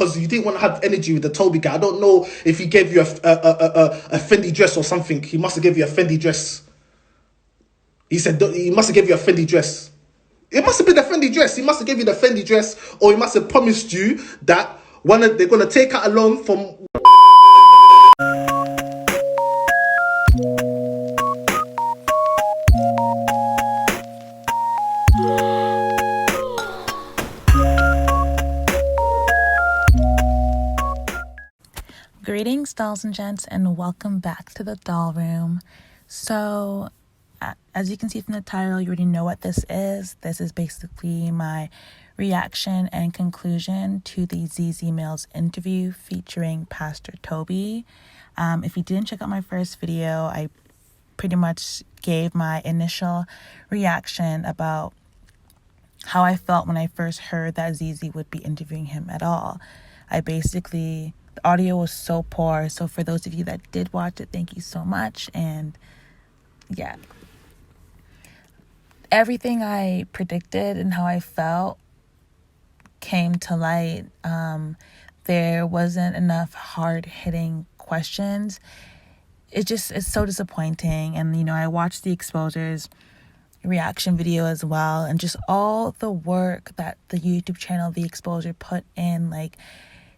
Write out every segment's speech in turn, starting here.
because you didn't want to have energy with the Toby guy. I don't know if he gave you a Fendi dress or something. He must have gave you a Fendi dress. He said he must have gave you a Fendi dress. It must have been a Fendi dress. He must have gave you the Fendi dress, or he must have promised you that they're gonna take out along from. Greetings, dolls and gents, and welcome back to the doll room. So, as you can see from the title, you already know what this is. This is basically my reaction and conclusion to the ZZ Mills interview featuring Pastor Toby. If you didn't check out my first video, I pretty much gave my initial reaction about how I felt when I first heard that ZZ would be interviewing him at all. The audio was so poor. So for those of you that did watch it, thank you so much. And yeah, everything I predicted and how I felt came to light. There wasn't enough hard-hitting questions. It's so disappointing. And, I watched the Exposers reaction video as well, and just all the work that the YouTube channel The Exposure put in. Like,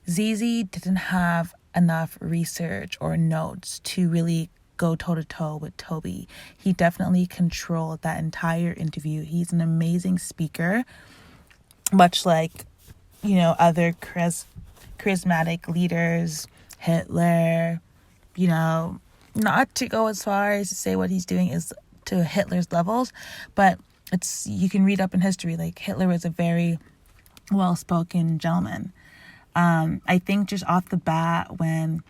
ZZ didn't have enough research or notes to really go toe-to-toe with Toby. He definitely controlled that entire interview. He's an amazing speaker, much like, other charismatic leaders, Hitler, not to go as far as to say what he's doing is to Hitler's levels, but you can read up in history, like Hitler was a very well-spoken gentleman. I think just off the bat, when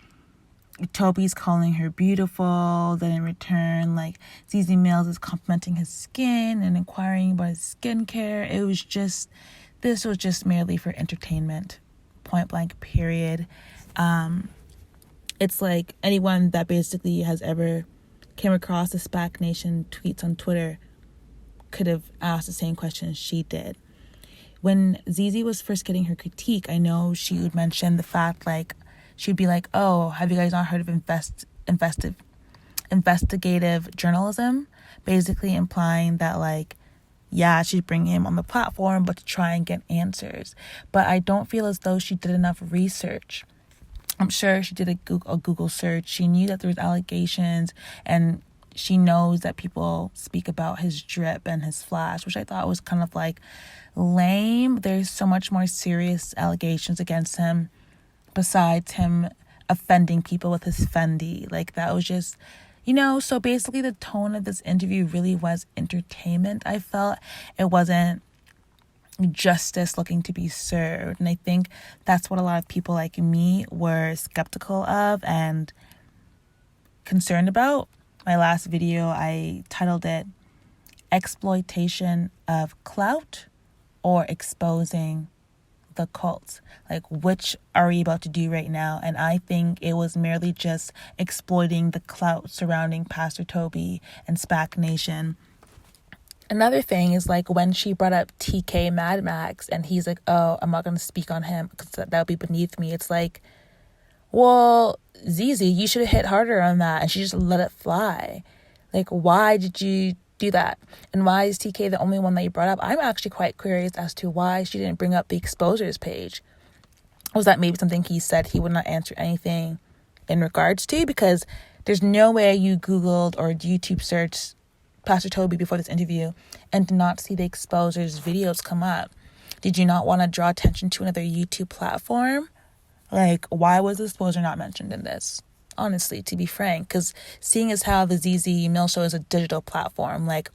Toby's calling her beautiful, then in return, like, ZZ Mills is complimenting his skin and inquiring about his skincare, this was just merely for entertainment, point blank, period. It's like anyone that basically has ever came across the SPAC Nation tweets on Twitter could have asked the same question she did. When ZZ was first getting her critique, I know she would mention the fact, like, she'd be like, oh, have you guys not heard of investigative journalism? Basically implying that, like, yeah, she'd bring him on the platform, but to try and get answers. But I don't feel as though she did enough research. I'm sure she did a Google search. She knew that there was allegations, and she knows that people speak about his drip and his flash, which I thought was kind of like lame. There's so much more serious allegations against him besides him offending people with his Fendi. Like, that was just, so basically the tone of this interview really was entertainment. I felt it wasn't justice looking to be served. And I think that's what a lot of people like me were skeptical of and concerned about. My last video, I titled it Exploitation of Clout or Exposing the Cult. Like, which are we about to do right now? And I think it was merely just exploiting the clout surrounding Pastor Toby and SPAC Nation. Another thing is, like, when she brought up TK Mad Max and he's like, oh, I'm not going to speak on him because that would be beneath me. It's like, well, ZZ, you should have hit harder on that, and she just let it fly. Like, why did you do that? And why is TK the only one that you brought up? I'm actually quite curious as to why she didn't bring up the Exposers page. Was that maybe something he said he would not answer anything in regards to? Because there's no way you Googled or YouTube searched Pastor Toby before this interview and did not see the Exposers videos come up. Did you not want to draw attention to another YouTube platform? Like, why was the Exposure not mentioned in this? Honestly, to be frank, because seeing as how the ZZ Mill Show is a digital platform, like,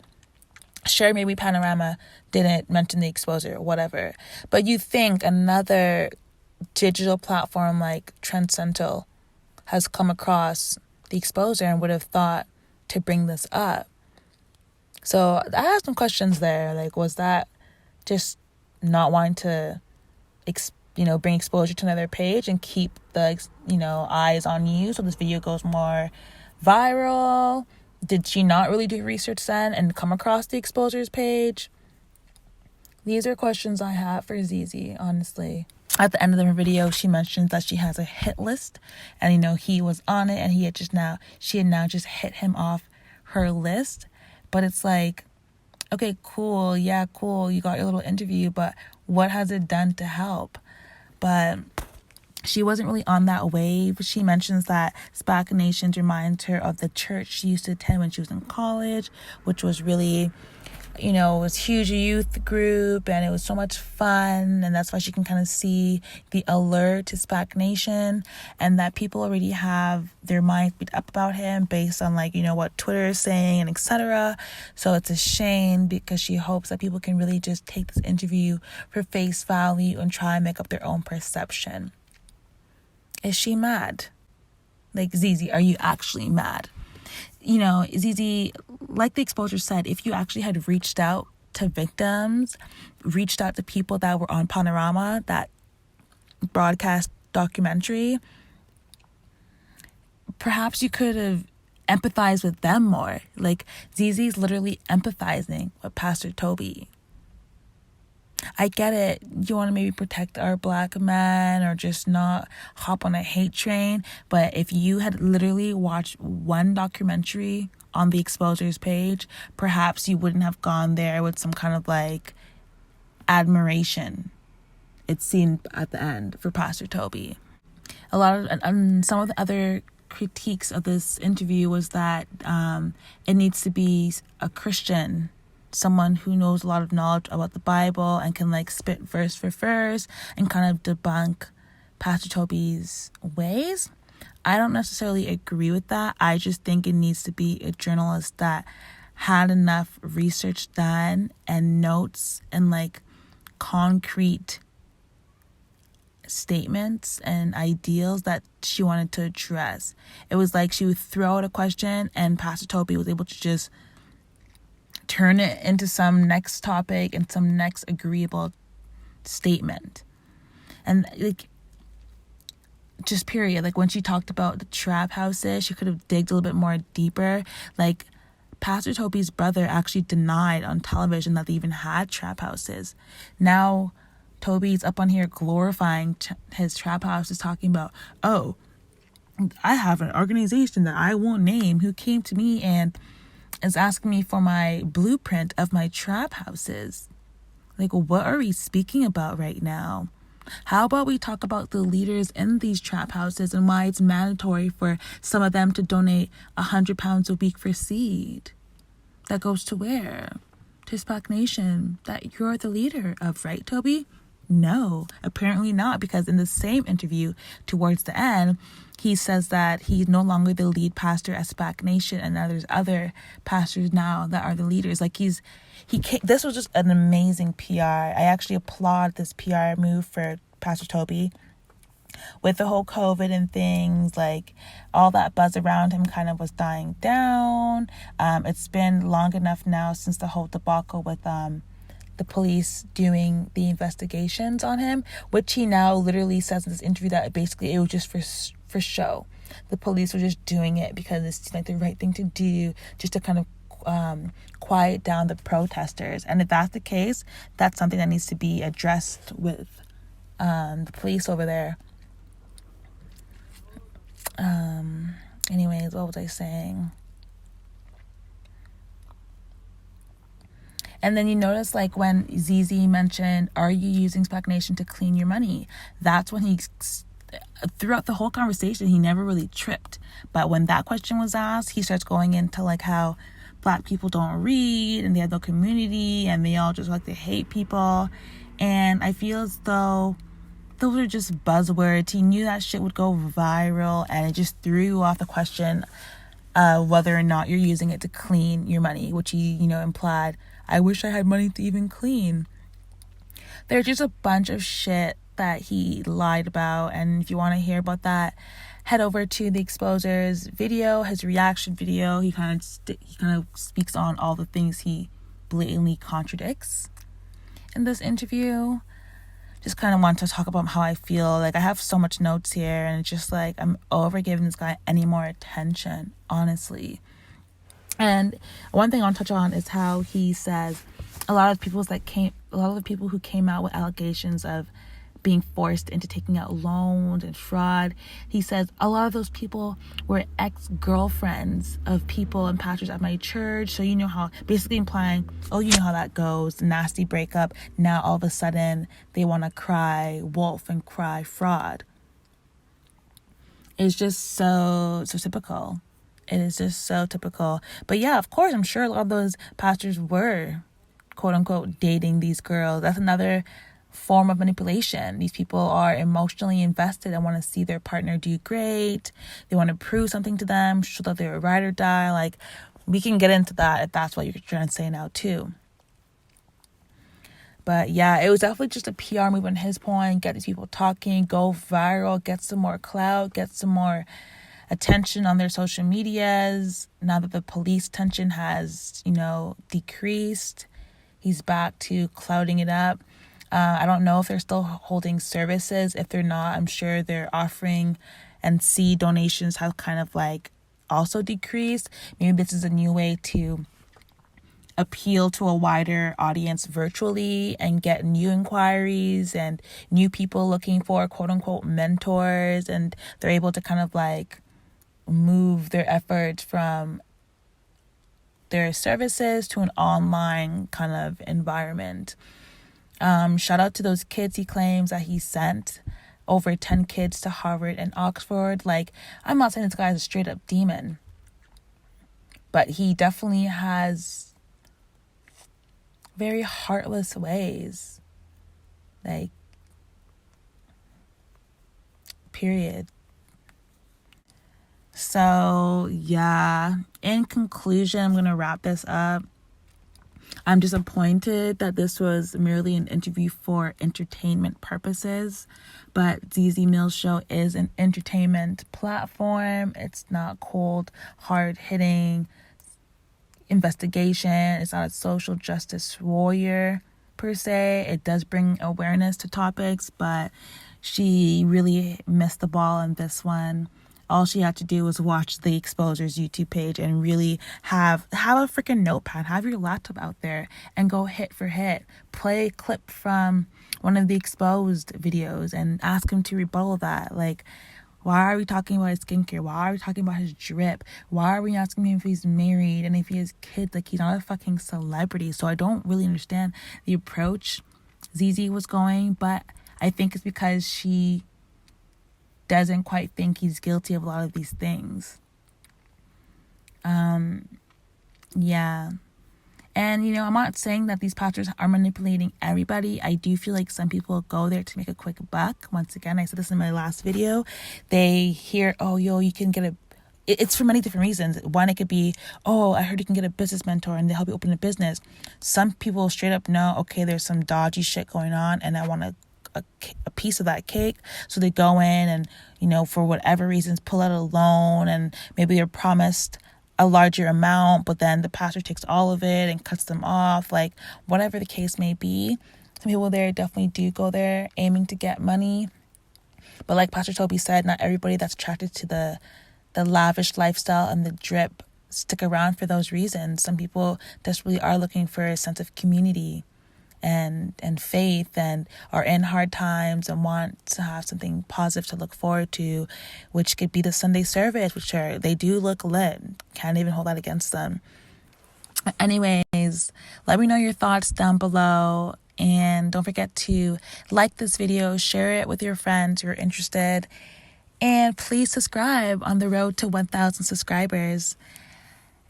sure, maybe Panorama didn't mention the Exposure, whatever. But you think another digital platform like Trend Central has come across the Exposure and would have thought to bring this up. So I have some questions there. Like, was that just not wanting to bring exposure to another page and keep the, eyes on you so this video goes more viral? Did she not really do research then and come across the Exposers page? These are questions I have for ZZ, honestly. at the end of the video, she mentions that she has a hit list, and he was on it, and she had now just hit him off her list. But it's like, okay, cool, yeah, cool, you got your little interview, but what has it done to help? But she wasn't really on that wave. She mentions that SPAC Nations reminds her of the church she used to attend when she was in college, which was really, it was huge youth group, and it was so much fun, and that's why she can kind of see the allure to SPAC Nation, and that people already have their minds made up about him based on what Twitter is saying and etc. So it's a shame, because she hopes that people can really just take this interview for face value and try and make up their own perception. Is she mad? Zizi, are you actually mad? Zizi, like the exposure said, if you actually had reached out to victims, reached out to people that were on Panorama, that broadcast documentary, perhaps you could have empathized with them more. Zizi's literally empathizing with Pastor Toby. I get it. You want to maybe protect our Black men or just not hop on a hate train. But if you had literally watched one documentary on the Exposers page, perhaps you wouldn't have gone there with some kind of admiration, it seemed at the end, for Pastor Toby. A lot of some of the other critiques of this interview was that it needs to be a Christian, someone who knows a lot of knowledge about the Bible and can spit verse for verse and kind of debunk Pastor Toby's ways. I don't necessarily agree with that. I just think it needs to be a journalist that had enough research done and notes and concrete statements and ideals that she wanted to address. It was she would throw out a question and Pastor Toby was able to just turn it into some next topic and some next agreeable statement. And just period. When she talked about the trap houses, she could have digged a little bit more deeper. Pastor Toby's brother actually denied on television that they even had trap houses. Now Toby's up on here glorifying his trap houses, talking about, oh, I have an organization that I won't name who came to me and is asking me for my blueprint of my trap houses. What are we speaking about right now? How about we talk about the leaders in these trap houses and why it's mandatory for some of them to donate £100 a week for seed? That goes to where? To SPAC Nation, that you're the leader of, right, Toby? No, apparently not, because in the same interview towards the end, he says that he's no longer the lead pastor at SPAC Nation, and now there's other pastors now that are the leaders. This was just an amazing PR. I actually applaud this PR move for Pastor Toby. With the whole COVID and things, all that buzz around him kind of was dying down. It's been long enough now since the whole debacle with the police doing the investigations on him, which he now literally says in this interview that basically it was just for show. The police were just doing it because it seemed like the right thing to do, just to kind of quiet down the protesters. And if that's the case, that's something that needs to be addressed with the police over there. Anyways, what was I saying? And then you notice when ZZ mentioned, are you using SPAC Nation to clean your money? That's when he, throughout the whole conversation, he never really tripped. But when that question was asked, he starts going into how Black people don't read and they have no community and they all just they hate people. And I feel as though those are just buzzwords. He knew that shit would go viral, and it just threw off the question whether or not you're using it to clean your money, which he, implied, I wish I had money to even clean. There's just a bunch of shit that he lied about, and if you want to hear about that, head over to the Exposers video, his reaction video. He kind of speaks on all the things he blatantly contradicts in this interview. Just kind of want to talk about how I feel. I have so much notes here, and it's just I'm over giving this guy any more attention, honestly. And one thing I want to touch on is how he says a lot of the people who came out with allegations of being forced into taking out loans and fraud. He says a lot of those people were ex-girlfriends of people and pastors at my church. So you know how, basically implying, oh, you know how that goes, nasty breakup. Now all of a sudden they want to cry wolf and cry fraud. It's just so typical. It is just so typical. But yeah, of course, I'm sure a lot of those pastors were, quote unquote, dating these girls. That's another form of manipulation. These people are emotionally invested and want to see their partner do great. They want to prove something to them, show that they're a ride or die. Like, we can get into that if that's what you're trying to say now too. But yeah, it was definitely just a PR move on his point. Get these people talking, go viral, get some more clout, get some more attention on their social medias. Now that the police attention has, decreased, he's back to clouding it up. I don't know if they're still holding services. If they're not, I'm sure they're offering, and seed donations have kind of like also decreased. Maybe this is a new way to appeal to a wider audience virtually and get new inquiries and new people looking for quote unquote mentors, and they're able to kind of like move their efforts from their services to an online kind of environment. Shout out to those kids he claims that he sent, over 10 kids to Harvard and Oxford. Like, I'm not saying this guy is a straight up demon, but he definitely has very heartless ways. Like, period. So, yeah, in conclusion, I'm going to wrap this up. I'm disappointed that this was merely an interview for entertainment purposes, but ZZ Mill's show is an entertainment platform. It's not cold, hard-hitting investigation. It's not a social justice warrior, per se. It does bring awareness to topics, but she really missed the ball on this one. All she had to do was watch the Exposer's YouTube page and really have a freaking notepad, have your laptop out there and go hit for hit. Play a clip from one of the Exposed videos and ask him to rebuttal that. Like, why are we talking about his skincare? Why are we talking about his drip? Why are we asking him if he's married and if he has kids? Like, he's not a fucking celebrity. So I don't really understand the approach ZZ was going, but I think it's because she doesn't quite think he's guilty of a lot of these things. Yeah. And, I'm not saying that these pastors are manipulating everybody. I do feel like some people go there to make a quick buck. Once again, I said this in my last video. They hear, oh, you can get it's for many different reasons. One, it could be, oh, I heard you can get a business mentor and they help you open a business. Some people straight up know, okay, there's some dodgy shit going on and I want a piece of that cake. So they go in and, for whatever reasons, pull out a loan, and maybe they're promised a larger amount, but then the pastor takes all of it and cuts them off. Like, whatever the case may be, some people there definitely do go there aiming to get money. But like Pastor Toby said, not everybody that's attracted to the lavish lifestyle and the drip stick around for those reasons. Some people desperately are looking for a sense of community and faith, and are in hard times and want to have something positive to look forward to, which could be the Sunday service, which they do look lit. Can't even hold that against them. Anyways, let me know your thoughts down below, and don't forget to like this video, share it with your friends who are interested, and please subscribe on the road to 1,000 subscribers.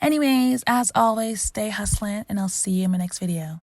Anyways, as always, stay hustling, and I'll see you in my next video.